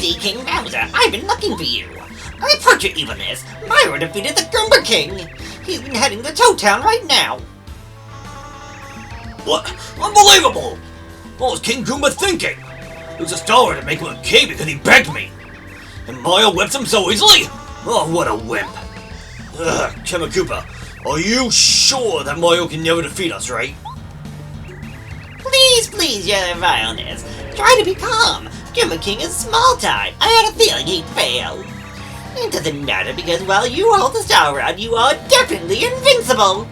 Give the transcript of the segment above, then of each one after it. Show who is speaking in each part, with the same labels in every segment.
Speaker 1: Mighty King Bowser, I've been looking for you. I report your evilness. Mario defeated the Goomba King. He's been heading to Toad Town right now.
Speaker 2: What? Unbelievable! What was King Goomba thinking? It was a star to make him a king because he begged me. And Mario whips him so easily? Oh, what a wimp. Ugh, Koopa, are you sure that Mario can never defeat us, right?
Speaker 1: Please, your vileness. Try to be calm. Goomba King is small time. I had a feeling he'd fail. It doesn't matter because while you hold the star rod, you are definitely invincible.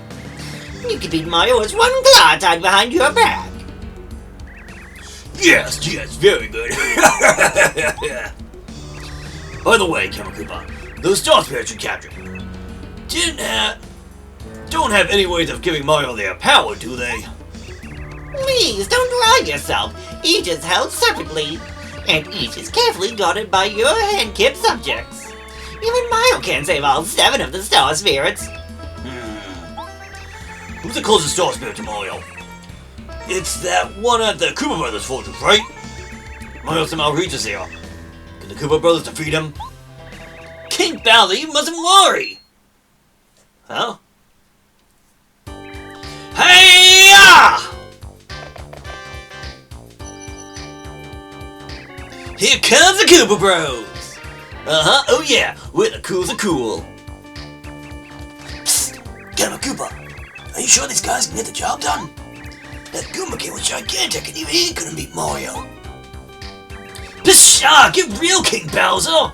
Speaker 1: You can beat Mario with one claw tied behind your back.
Speaker 2: Yes, very good. By the way, Koopa, those star spirits you captured don't have any ways of giving Mario their power, do they?
Speaker 1: Please, don't lie yourself. Each is held separately, and each is carefully guarded by your hand-kept subjects. Even Mario can't save all 7 of the star spirits.
Speaker 2: Who's the closest star spirit to Mario? It's that one at the Koopa Brothers fortress, right? Mario somehow reaches here. Can the Koopa Brothers defeat him? King Bowser, you mustn't worry! Huh? Hey-ya! Here comes the Koopa Bros! Oh yeah, we're the coolest of cool. Psst! Koopa, are you sure these guys can get the job done? That Goomba King was gigantic and even he couldn't beat Mario. Pshaw! Get real, King Bowser!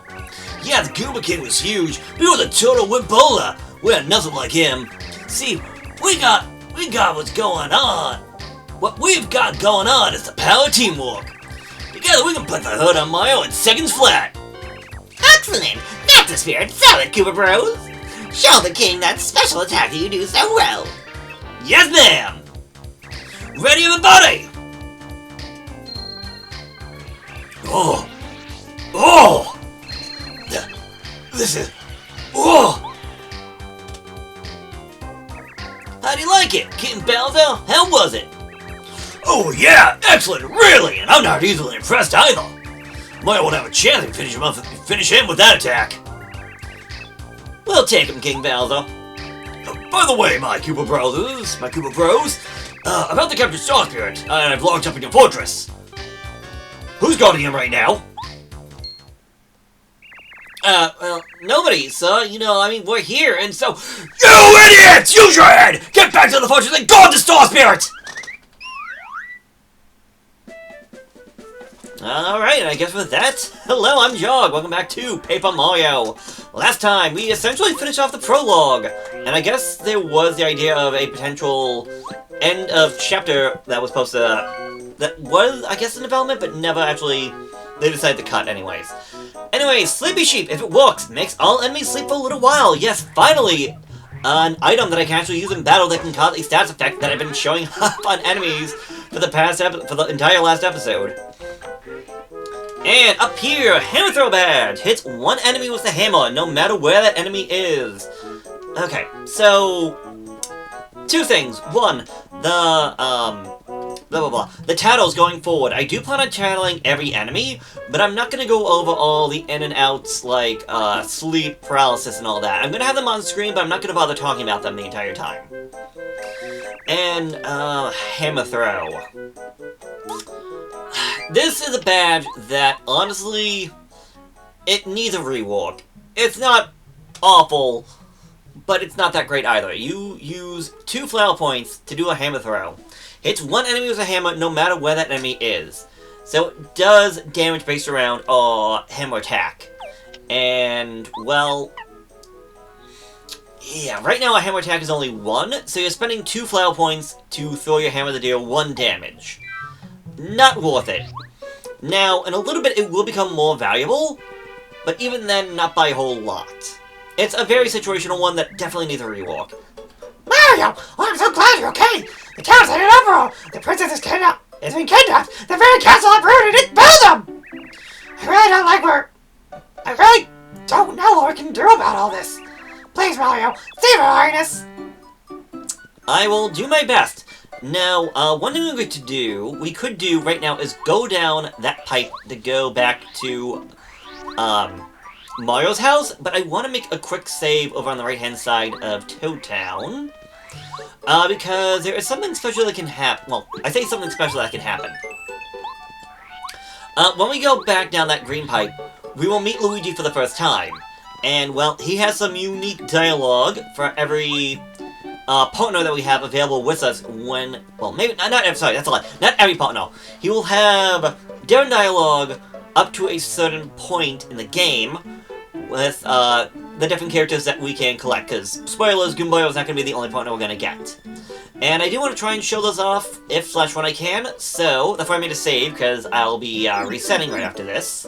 Speaker 2: Yeah, the Goomba King was huge, but he was a total wimpola. We're nothing like him. See, we got what's going on. What we've got going on is the power of teamwork. Together we can put the hood on Mario in seconds flat.
Speaker 1: Excellent! That's the spirit. Sell it, Koopa Bros! Show the king that special attack that you do so well.
Speaker 2: Yes, ma'am! Ready, everybody? Oh! This is... Oh! How do you like it, King Bowser? How was it? Oh yeah, excellent, really, and I'm not easily impressed either. Mario won't have a chance to finish him with that attack. We'll take him, King Bowser. By the way, my Koopa Bros, about to capture Star Spirit, and I've locked up in your fortress. Who's guarding him right now? Well, nobody, sir. You know, I mean, we're here, and so... You idiots! Use your head! Get back to the fortress and guard the Star Spirit! Alright, I guess with that, hello, I'm Jog. Welcome back to Paper Mario. Last time, we essentially finished off the prologue, and I guess there was the idea of a potential end of chapter that was supposed to... that was, I guess, in development, but never actually... they decided to cut anyways. Anyways, Sleepy Sheep, if it works, makes all enemies sleep for a little while. Yes, finally! An item that I can actually use in battle that can cause a status effect that I've been showing up on enemies for the entire last episode. And up here, Hammer Throw Badge! Hits one enemy with the hammer, no matter where that enemy is. Okay, so... two things. One, the tattles going forward. I do plan on channeling every enemy, but I'm not gonna go over all the in and outs like, sleep paralysis and all that. I'm gonna have them on screen, but I'm not gonna bother talking about them the entire time. And, Hammer Throw. This is a badge that, honestly, it needs a rework. It's not awful, but it's not that great either. You use 2 flower points to do a hammer throw. Hits one enemy with a hammer no matter where that enemy is. So it does damage based around hammer attack. And, well... yeah, right now a hammer attack is only 1, so you're spending 2 flower points to throw your hammer to deal 1 damage. Not worth it. Now, in a little bit it will become more valuable, but even then, not by a whole lot. It's a very situational one that definitely needs a rework.
Speaker 3: Mario! Oh, I'm so glad you're okay! The town's headed over! The princess is has been kidnapped! The very castle uprooted! It's Belgium! I really don't know what we can do about all this. Please, Mario, save Her Highness!
Speaker 2: I will do my best. Now, one thing we could do right now is go down that pipe to go back to Mario's house, but I want to make a quick save over on the right-hand side of Toad Town. Because there is something special that can happen. Well, I say something special that can happen. When we go back down that green pipe, we will meet Luigi for the first time. And, well, he has some unique dialogue for every partner that we have available with us when... Well, maybe... sorry, that's a lie. Not every partner. He will have different dialogue up to a certain point in the game with the different characters that we can collect. Because, spoilers, Goomba is not going to be the only partner we're going to get. And I do want to try and show those off if/when I can, so that's why I made a save, because I'll be resetting right after this.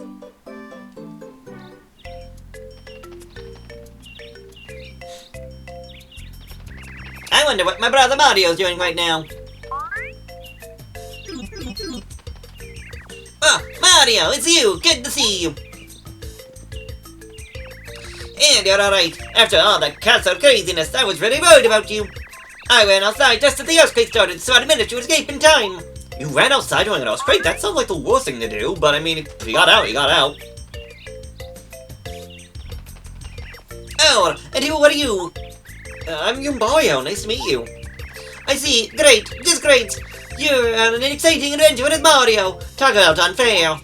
Speaker 2: I wonder what my brother Mario's doing right now. Oh, Mario, it's you! Good to see you! And you're alright. After all the castle craziness, I was really worried about you. I ran outside just as the earthquake started, so I managed to escape in time. You ran outside during an earthquake? That sounds like the worst thing to do, but I mean, if you got out, you got out. Oh, and who are you? I'm Goomba. Nice to meet you. I see. Great. Just great. You're on an exciting adventure with Mario. Talk about unfair.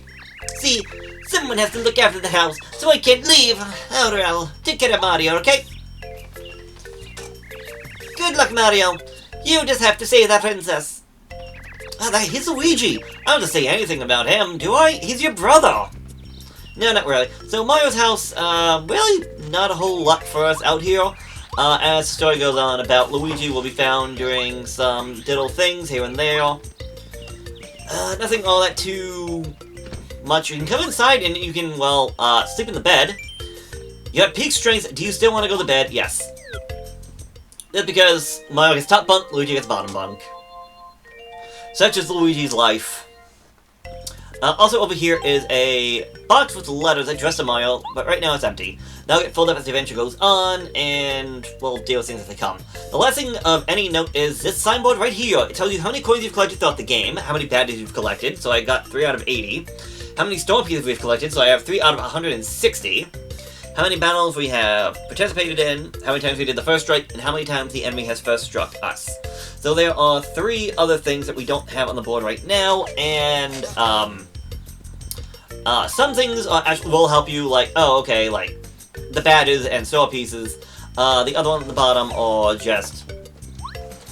Speaker 2: See, someone has to look after the house, so I can't leave. Oh, well, take care of Mario, okay? Good luck, Mario. You just have to save that princess. He's Luigi. I don't have to say anything about him, do I? He's your brother. No, not really. So, Mario's house, really not a whole lot for us out here. As the story goes on about Luigi will be found doing some little things here and there. Nothing all that too much. You can come inside and you can, well, sleep in the bed. You have peak strength. Do you still want to go to bed? Yes. That's because Mario gets top bunk, Luigi gets bottom bunk. Such is Luigi's life. Also over here is a box with letters addressed to Mario, but right now it's empty. That'll get filled up as the adventure goes on, and we'll deal with things as they come. The last thing of any note is this signboard right here. It tells you how many coins you've collected throughout the game, how many badges you've collected, so I got 3 out of 80. How many store pieces we've collected, so I have 3 out of 160. How many battles we have participated in, how many times we did the first strike, and how many times the enemy has first struck us. So there are 3 other things that we don't have on the board right now, and, some things actually will help you, like, oh, okay, like, the badges and store pieces. The other ones at the bottom are just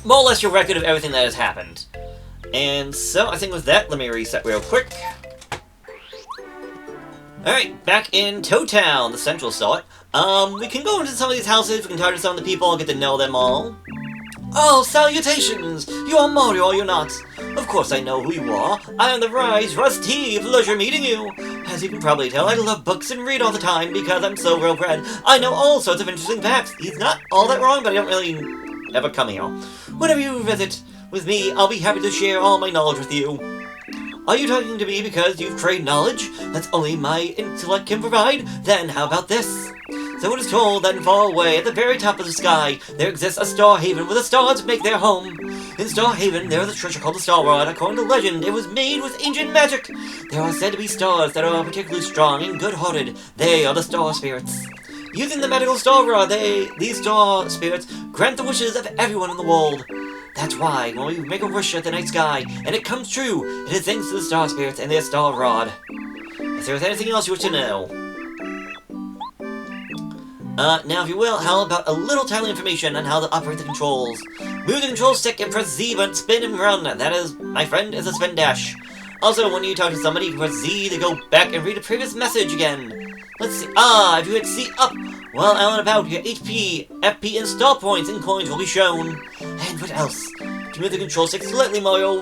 Speaker 2: more or less your record of everything that has happened. And so, I think with that, let me reset real quick. Alright, back in Toad Town, the central sort. We can go into some of these houses, we can talk to some of the people, get to know them all. Oh, salutations! You are Mario, are you not? Of course I know who you are. I am the Rise Rusty, pleasure meeting you. As you can probably tell, I love books and read all the time because I'm so well-bred. I know all sorts of interesting facts. He's not all that wrong, but I don't really ever come here. Whenever you visit with me, I'll be happy to share all my knowledge with you. Are you talking to me because you've craved knowledge that's only my intellect can provide? Then how about this? So it is told that far away at the very top of the sky, there exists a star haven where the stars make their home. In Star Haven, there is a treasure called the Star Rod. According to legend, it was made with ancient magic. There are said to be stars that are particularly strong and good-hearted. They are the star spirits. Using the magical Star Rod, these star spirits grant the wishes of everyone in the world. That's why, when we make a wish at the night sky, and it comes true, it is thanks to the star spirits and their Star Rod. If there is anything else you wish to know. Now if you will, how about a little tiny information on how to operate the controls. Move the control stick and press Z button, spin and run. That is, my friend, is a spin dash. Also, when you talk to somebody, you press Z to go back and read a previous message again. Let's see, if you hit C up, while out and about, your HP, FP, and star points and coins will be shown. And what else? To move the control stick slightly, Mario,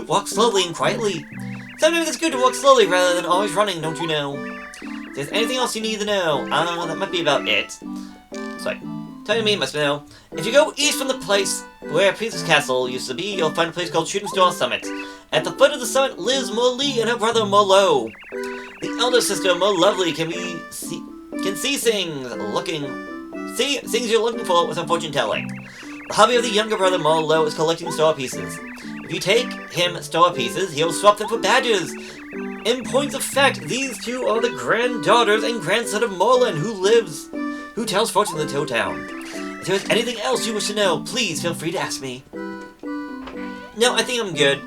Speaker 2: walk slowly and quietly. Sometimes it's good to walk slowly rather than always running, don't you know? If there's anything else you need to know, that might be about it. Sorry. Tell me, must know. If you go east from the place where Princess Castle used to be, you'll find a place called Shooting Star Summit. At the foot of the summit lives Molly and her brother Molo. The elder sister, Mo Lovely, can see things you're looking for with her fortune telling. The hobby of the younger brother Molo is collecting star pieces. If you take him star pieces, he'll swap them for badges. In point of fact, these two are the granddaughters and grandson of Merlin, who tells fortunes in the Toad Town. If there's anything else you wish to know, please feel free to ask me. No, I think I'm good.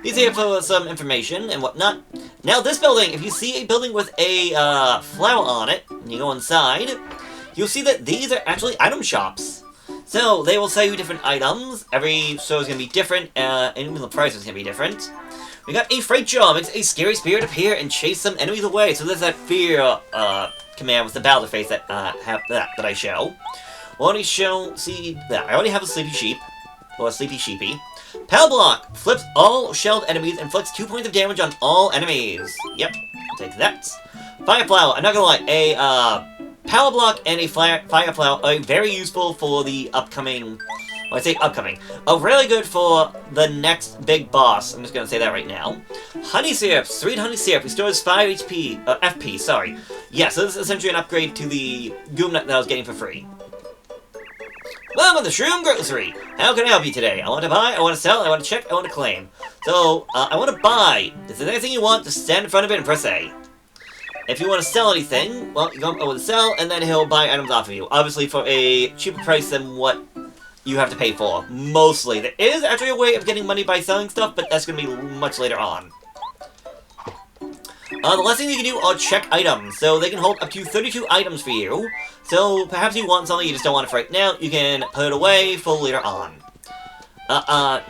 Speaker 2: He's here for some information and whatnot. Now, this building, if you see a building with a flower on it, and you go inside, you'll see that these are actually item shops. So, they will sell you different items. Every store is going to be different, and even the price is going to be different. We got a freight job. Makes a scary spirit appear and chase some enemies away. So there's that fear command with the Bowser face that that I show. I already have a sleepy sheep, or a sleepy sheepy. Power block flips all shelled enemies and inflicts 2 points of damage on all enemies. Yep, take that. Fire flower. I'm not gonna lie, a power block and a fire flower are very useful for the upcoming. Well, I say upcoming. Really good for the next big boss. I'm just gonna say that right now. Honey syrup. Sweet honey syrup restores 5 FP, sorry. Yeah, so this is essentially an upgrade to the Goom Nut that I was getting for free. Welcome to the Shroom Grocery. How can I help you today? I want to buy, I want to sell, I want to check, I want to claim. So, I want to buy. If there's anything you want, just stand in front of it and press A. If you want to sell anything, well, you go over to sell, and then he'll buy items off of you. Obviously for a cheaper price than what you have to pay for. Mostly. There is actually a way of getting money by selling stuff, but that's going to be much later on. The last thing you can do are check items. So they can hold up to 32 items for you. So perhaps you want something, you just don't want it for right now. You can put it away for later on. I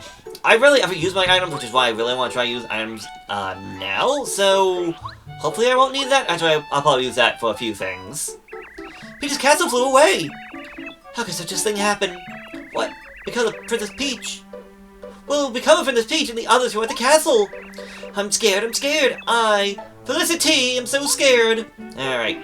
Speaker 2: rarely ever use my items, which is why I really want to try to use items now. So hopefully I won't need that. Actually, I'll probably use that for a few things. Peach's castle flew away! How could such a thing happen? What? Because of Princess Peach? Well, because of Princess Peach and the others who are at the castle! I'm scared, Felicity, I'm so scared! Alright.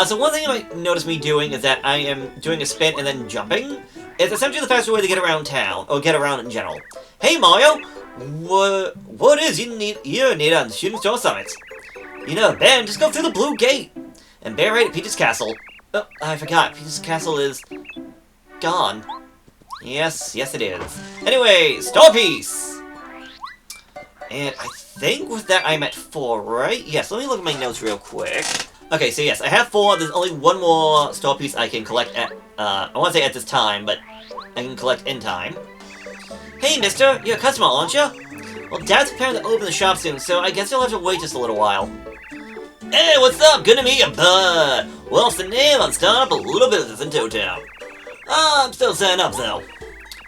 Speaker 2: So one thing you might notice me doing is that I am doing a spin and then jumping. It's essentially the faster way to get around town, or get around in general. Hey Mario! What is you need on Shooting Star Summit? You know, Ben, just go through the blue gate! And bear right at Peach's castle. Oh, I forgot, Peach's castle is gone. Yes it is. Anyway, Star Piece! And I think with that I'm at 4, right? Yes, let me look at my notes real quick. Okay, so yes, I have 4. There's only one more Star Piece I can collect at, I want to say at this time, but I can collect in time. Hey, mister, you're a customer, aren't you? Well, Dad's preparing to open the shop soon, so I guess you'll have to wait just a little while. Hey, what's up? Good to meet you, bud. What's the name? I'm starting up a little business in Toad Town. I'm still setting up, though.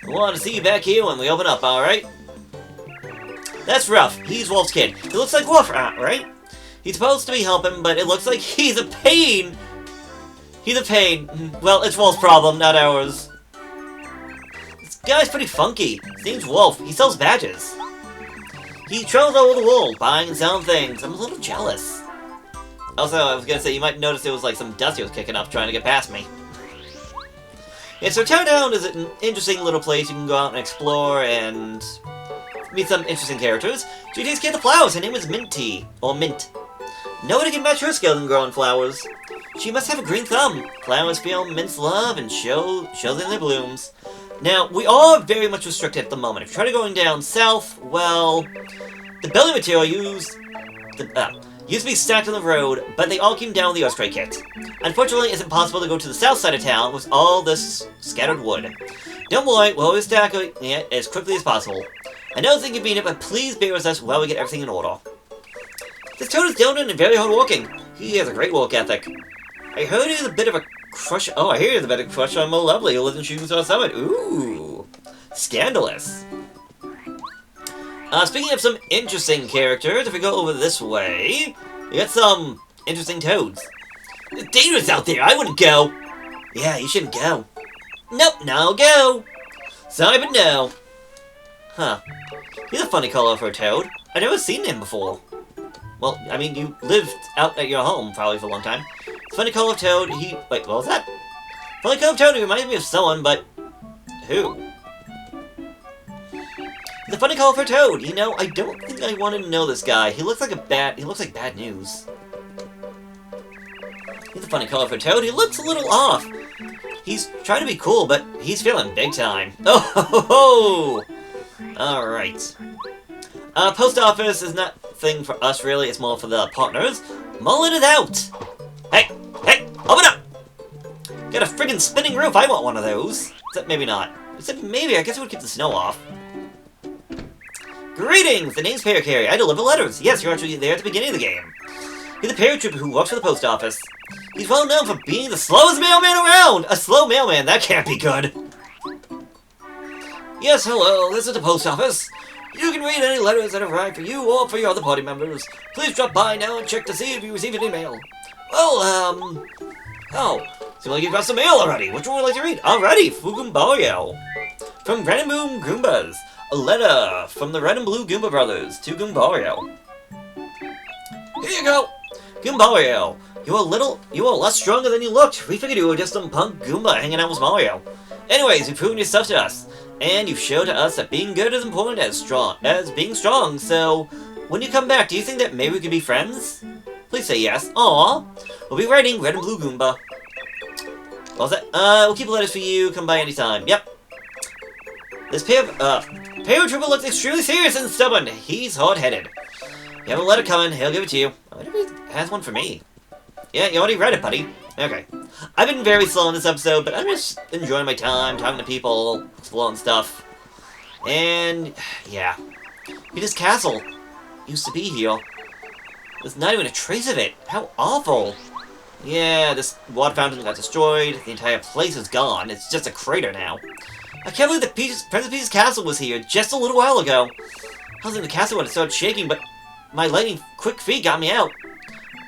Speaker 2: I want to see you back here when we open up, alright? That's Ruff. He's Wolf's kid. He looks like Wolf, right? He's supposed to be helping, but it looks like he's a pain. He's a pain. Well, it's Wolf's problem, not ours. This guy's pretty funky. His name's Wolf. He sells badges. He travels all over the world, buying and selling things. I'm a little jealous. Also, I was gonna say, you might notice there was like some dust he was kicking up trying to get past me. Yeah, so Town Town is an interesting little place you can go out and explore and meet some interesting characters. She takes care of the flowers. Her name is Minty, or Mint. Nobody can match her skill in growing flowers. She must have a green thumb. Flowers feel Mint's love and shows in their blooms. Now, we are very much restricted at the moment. If you try to going down south, well, the building material used to be stacked on the road, but they all came down with the Earthquake kit. Unfortunately, it's impossible to go to the south side of town with all this scattered wood. Don't worry, we'll always stack it as quickly as possible. I know it's inconvenient, but please bear with us while we get everything in order. This Toad is diligent and very hardworking. He has a great work ethic. I heard he has a bit of a crush. Oh, I hear he has a bit of a crush on Mo Lovely, who lives in Shooting Star Summit. Ooh, scandalous. Speaking of some interesting characters, if we go over this way, we got some interesting toads. It's dangerous out there. I wouldn't go. Yeah, you shouldn't go. Nope, no go. Sorry, but no. Huh. He's a funny color for a toad. I've never seen him before. Well, I mean, you lived out at your home probably for a long time. Funny color of toad, Wait, what was that? Funny color of toad, he reminds me of someone, but... who? The funny color for toad, you know, I don't think I want to know this guy. He looks like bad news. He's a funny color for toad, he looks a little off. He's trying to be cool, but he's feeling big time. Oh ho ho ho! Alright. Post office is not thing for us, really. It's more for the partners. Mullet it out! Hey! Hey! Open up! Got a friggin' spinning roof. I want one of those. Except maybe not. Except maybe. I guess it would keep the snow off. Greetings! The name's Paracarry. I deliver letters. Yes, you're actually there at the beginning of the game. He's a paratrooper who works for the post office. He's well known for being the slowest mailman around! A slow mailman, that can't be good. Yes, hello, this is the post office. You can read any letters that arrive for you or for your other party members. Please drop by now and check to see if you received an email. Well, oh, seems like you've got some mail already. Which one would you like to read? Alrighty, Fugumbario. From Red and Blue Goombas. A letter from the Red and Blue Goomba Brothers to Goombario. Here you go. Goombario, you are less stronger than you looked. We figured you were just some punk Goomba hanging out with Mario. Anyways, you've proven yourself to us, and you've shown to us that being good is important as being strong, so when you come back, do you think that maybe we could be friends? Please say yes. Aww. We'll be writing Red and Blue Goomba. What was that? We'll keep the letters for you. Come by anytime. Yep. This paratrooper looks extremely serious and stubborn. He's hard-headed. You have a letter coming. He'll give it to you. I wonder if he has one for me. Yeah, you already read it, buddy. Okay. I've been very slow in this episode, but I'm just enjoying my time, talking to people, exploring stuff. And, yeah. Peter's castle used to be here. There's not even a trace of it. How awful. Yeah, this water fountain got destroyed. The entire place is gone. It's just a crater now. I can't believe that Princess Peach's castle was here just a little while ago. I was in the castle when it started shaking, but my lightning quick feet got me out.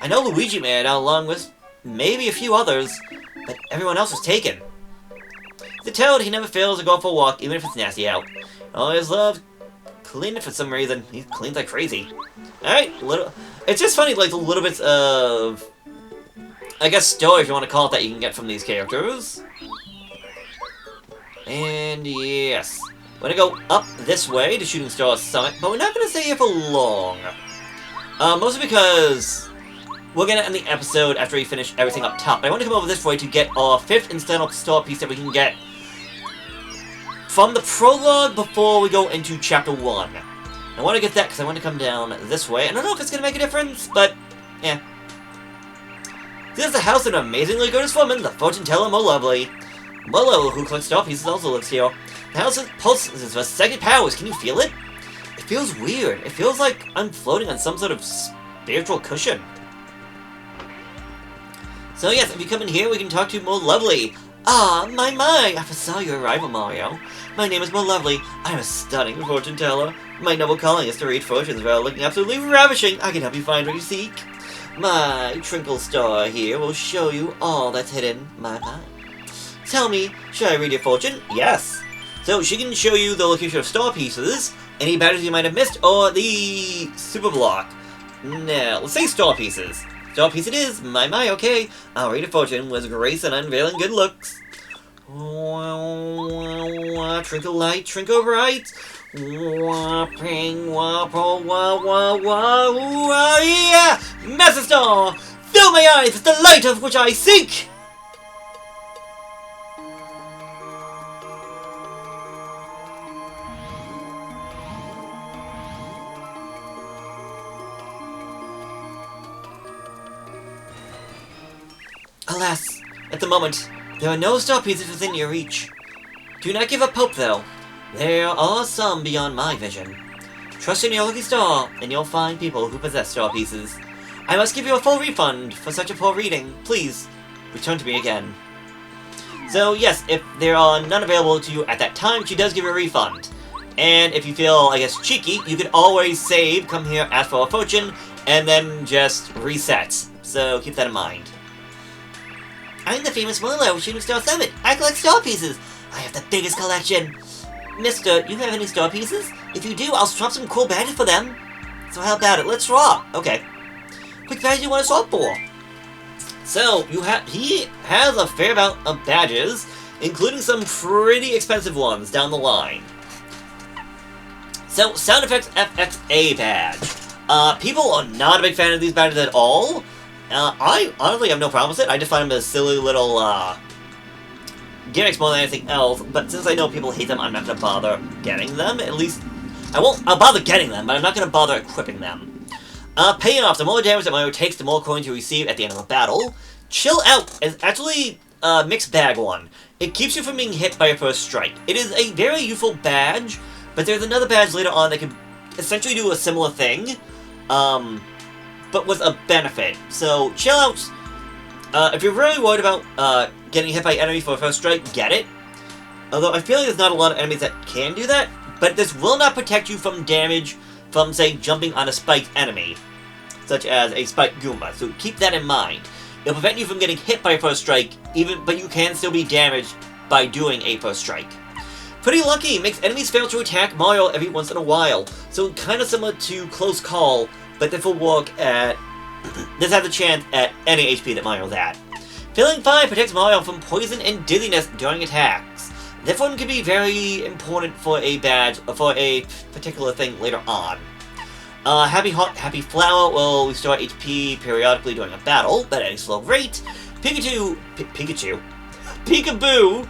Speaker 2: I know Luigi made it out along with maybe a few others, but everyone else was taken. The Toad, he never fails to go for a walk, even if it's nasty out. Always loved cleaning for some reason. He cleans like crazy. Alright, it's just funny, like, the little bits of, I guess, story, if you want to call it that, you can get from these characters. And, yes. We're gonna go up this way to Shooting Star Summit, but we're not gonna stay here for long. Mostly because we're gonna end the episode after we finish everything up top. I want to come over this way to get our 5th incidental star piece that we can get from the prologue before we go into Chapter 1. I want to get that because I want to come down this way. I don't know if it's gonna make a difference, but, yeah. This is the house of an amazingly good woman, the fortune teller Mo Lovely. Molo, who collects star pieces, also lives here. The house pulses with second powers. Can you feel it? It feels weird. It feels like I'm floating on some sort of spiritual cushion. So yes, if you come in here, we can talk to Mo Lovely. Ah, my, I foresaw your arrival, Mario. My name is Mo Lovely. I'm a stunning fortune teller. My noble calling is to read fortunes while looking absolutely ravishing. I can help you find what you seek. My twinkle star here will show you all that's hidden. My. Tell me, should I read your fortune? Yes. So she can show you the location of star pieces, any battles you might have missed, or the super block. Now, let's say star pieces. Star piece it is. My, okay. I'll read your fortune with grace and unveiling good looks. Twinkle light, twinkle bright. Whopping, whopple, wah, wah, wah, yeah! Master Star! Fill my eyes with the light of which I seek! Alas, at the moment, there are no star pieces within your reach. Do not give up hope, though. There are some beyond my vision. Trust in your lucky star, and you'll find people who possess star pieces. I must give you a full refund for such a poor reading. Please, return to me again. So, yes, if there are none available to you at that time, she does give you a refund. And if you feel, I guess, cheeky, you can always save, come here, ask for a fortune, and then just reset. So, keep that in mind. I'm the famous Molo of Shooting Star Summit. I collect star pieces. I have the biggest collection. Mister, you have any star pieces? If you do, I'll swap some cool badges for them. So how about it? Let's swap. Okay. Which badge do you want to swap for? So, he has a fair amount of badges, including some pretty expensive ones down the line. So, Sound Effects FXA badge. People are not a big fan of these badges at all. I honestly have no problem with it. I just find them as silly little, gimmicks more than anything else. But since I know people hate them, I'm not going to bother getting them. At least, I'll bother getting them, but I'm not going to bother equipping them. Payoff. The more damage that Mario takes, the more coins you receive at the end of a battle. Chill Out is actually a mixed bag one. It keeps you from being hit by your first strike. It is a very useful badge, but there's another badge later on that can essentially do a similar thing, but with a benefit. So, Chill Out, if you're really worried about getting hit by enemies for a first strike, get it. Although I feel like there's not a lot of enemies that can do that, but this will not protect you from damage from, say, jumping on a spiked enemy, such as a spiked Goomba, so keep that in mind. It'll prevent you from getting hit by a first strike, but you can still be damaged by doing a first strike. Pretty Lucky makes enemies fail to attack Mario every once in a while, so kind of similar to Close Call, but this will work at... this has a chance at any HP that Mario's at. Feeling Fine protects Mario from poison and dizziness during attacks. This one can be very important for a badge, for a particular thing later on. Happy Flower will restore HP periodically during a battle, but at a slow rate. Peekaboo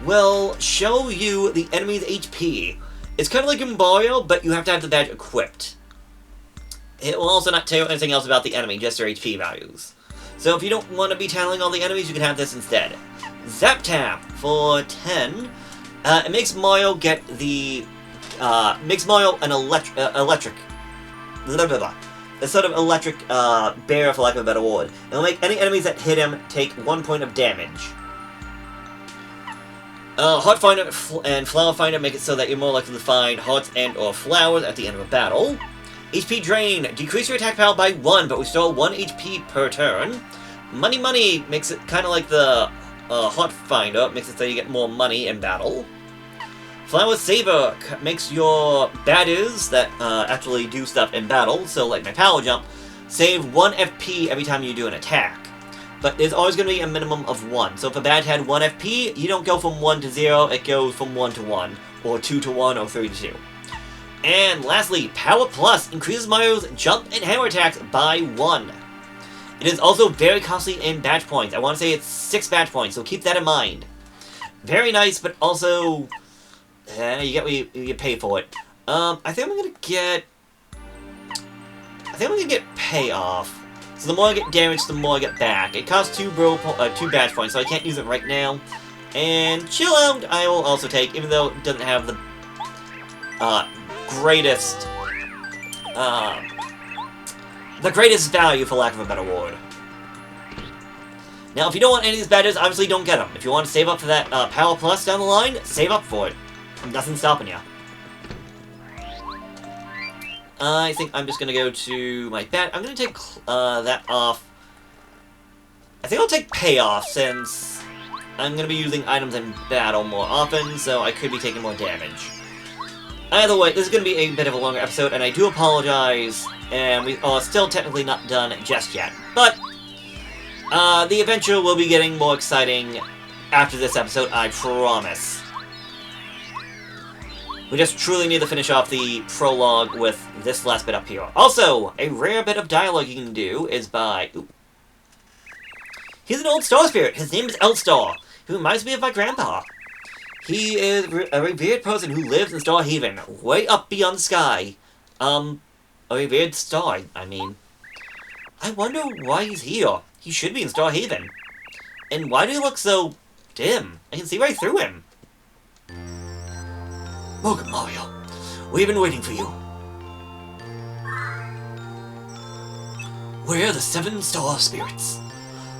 Speaker 2: will show you the enemy's HP. It's kind of like in Mario, but you have to have the badge equipped. It will also not tell you anything else about the enemy, just their HP values. So if you don't want to be tallying all the enemies, you can have this instead. Zap Tap for 10. It makes Mario get the... makes Mario an electric... a sort of electric bear, for lack of a better word. It'll make any enemies that hit him take 1 point of damage. Heart Finder and Flower Finder make it so that you're more likely to find hearts and or flowers at the end of a battle. HP Drain. Decrease your attack power by 1, but restore 1 HP per turn. Money makes it kind of like the Heart Finder, makes it so you get more money in battle. Flower Saver makes your badges that actually do stuff in battle, so like my Power Jump, save 1 FP every time you do an attack. But there's always going to be a minimum of 1. So if a badge had 1 FP, you don't go from 1 to 0, it goes from 1 to 1, or 2 to 1, or 3 to 2. And lastly, Power Plus increases Mario's jump and hammer attacks by 1. It is also very costly in badge points. I want to say it's 6 badge points, so keep that in mind. Very nice, but also... you get what you pay for it. I think I'm gonna get Payoff. So the more I get damage, the more I get back. It costs 2 badge points, so I can't use it right now. And Chill Out I will also take, even though it doesn't have the greatest value, for lack of a better word. Now, if you don't want any of these badges, obviously don't get them. If you want to save up for that Power Plus down the line, save up for it. Nothing's stopping you. I think I'm just going to go to my bat. I'm going to take that off. I think I'll take Payoff, since I'm going to be using items in battle more often, so I could be taking more damage. Either way, this is going to be a bit of a longer episode, and I do apologize, and we are still technically not done just yet. But, the adventure will be getting more exciting after this episode, I promise. We just truly need to finish off the prologue with this last bit up here. Also, a rare bit of dialogue you can do is by... Ooh. He's an old star spirit. His name is Elstar, who reminds me of my grandpa. He is a revered person who lives in Star Haven, way up beyond the sky. A revered star, I mean. I wonder why he's here. He should be in Star Haven. And why do he look so dim? I can see right through him. Welcome, Mario. We've been waiting for you. We're the 7 Star Spirits.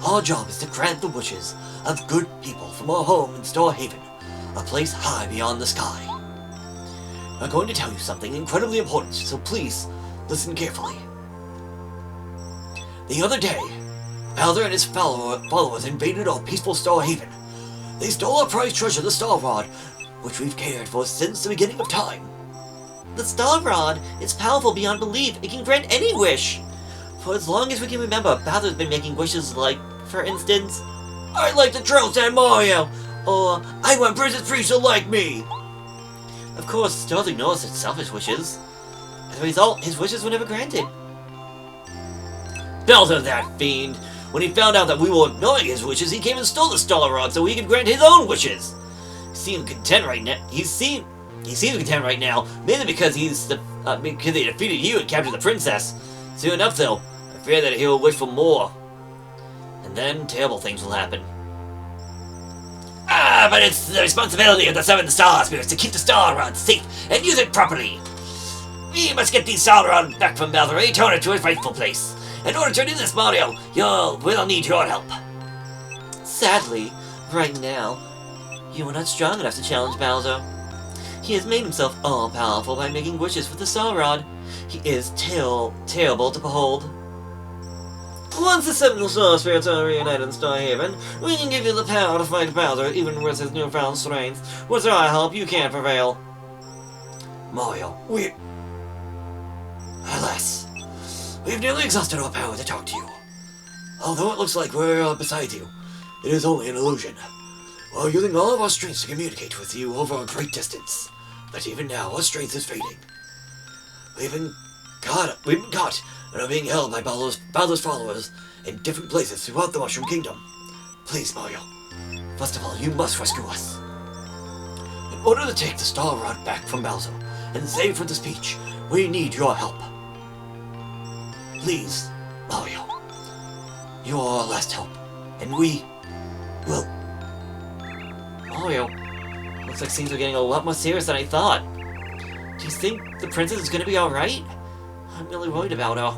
Speaker 2: Our job is to grant the wishes of good people from our home in Star Haven, a place high beyond the sky. I'm going to tell you something incredibly important, so please listen carefully. The other day, Bowser and his followers invaded our peaceful Star Haven. They stole our prized treasure, the Star Rod, which we've cared for since the beginning of time. The Star Rod is powerful beyond belief. It can grant any wish. For as long as we can remember, Bowser's been making wishes like, for instance, I'd like to drown San Mario, or I want Princess Peach to like me. Of course, Stars ignores such selfish wishes. As a result, his wishes were never granted. Bowser, that fiend! When he found out that we were ignoring his wishes, he came and stole the Star Rod so he could grant his own wishes. He seems content right now. He seems content right now, mainly because because they defeated you and captured the princess. Soon enough, though, I fear that he will wish for more. And then terrible things will happen.
Speaker 1: Ah, but it's the responsibility of the 7 Star Spirits to keep the Star Rod safe and use it properly. We must get the Star Rod back from Bowser and return it to its rightful place. In order to do this, Mario, we'll need your help.
Speaker 2: Sadly, right now, you are not strong enough to challenge Bowser. He has made himself all-powerful by making wishes for the Star Rod. He is terrible to behold. Once the 7 Star Spirits are reunited in Star Haven, we can give you the power to fight Bowser, even with his newfound strength. With our help, you can't prevail.
Speaker 1: Mario, alas, we've nearly exhausted our power to talk to you. Although it looks like we're beside you, it is only an illusion. We're using all of our strength to communicate with you over a great distance, but even now our strength is fading. We've been caught and are being held by Bowser's followers in different places throughout the Mushroom Kingdom. Please, Mario, first of all, you must rescue us. In order to take the Star Rod back from Bowser and save for the speech, we need your help. Please, Mario, you are our last hope, and we will...
Speaker 2: Mario, looks like things are getting a lot more serious than I thought. Do you think the princess is gonna be alright? I'm really worried about her.